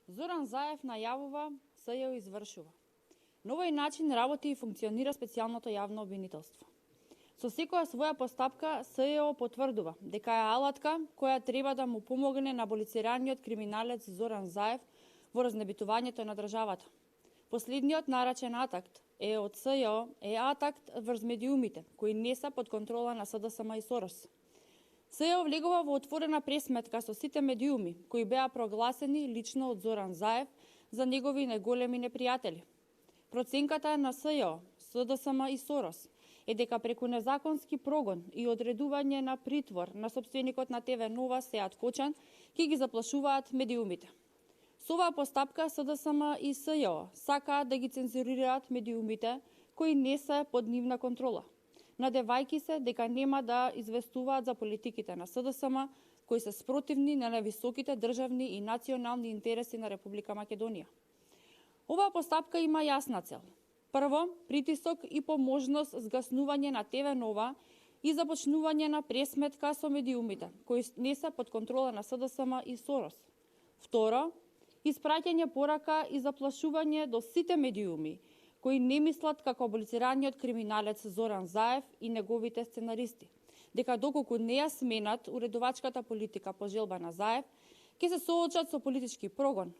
Зоран Заев најавува, СЈО извршува. На овој начин работи и функционира специјалното јавно обвинителство. Со секоја своја постапка СЈО потврдува дека е алатка која треба да му помогне на аболицираниот криминалец Зоран Заев во разнебитувањето на државата. Последниот наречен атакт е од СЈО е атакт врз медиумите кои не се под контрола на СДСМ и Сорос. СЈО влегува во отворена пресметка со сите медиуми кои беа прогласени лично од Зоран Заев за негови најголеми непријатели. Проценката на СЈО, СДСМ и Сорос е дека преку незаконски прогон и одредување на притвор на сопственикот на ТВ Нова Сеат Кочан ќе ги заплашуваат медиумите. Со оваа постапка СДСМ и СЈО сакаат да ги цензурираат медиумите кои не се под нивна контрола, надевајки се дека нема да известуваат за политиките на СДСМ кои се спротивни на највисоките државни и национални интереси на Република Македонија. Оваа постапка има јасна цел. Прво, притисок и по можност згаснување на ТВ Нова и започнување на пресметка со медиумите кои не се под контрола на СДСМ и Сорос. Второ, испраќање порака и заплашување до сите медиуми кои не мислат како аболицираниот криминалец Зоран Заев и неговите сценаристи, дека доколку не ја сменат уредувачката политика по желба на Заев, ќе се соочат со политички прогон,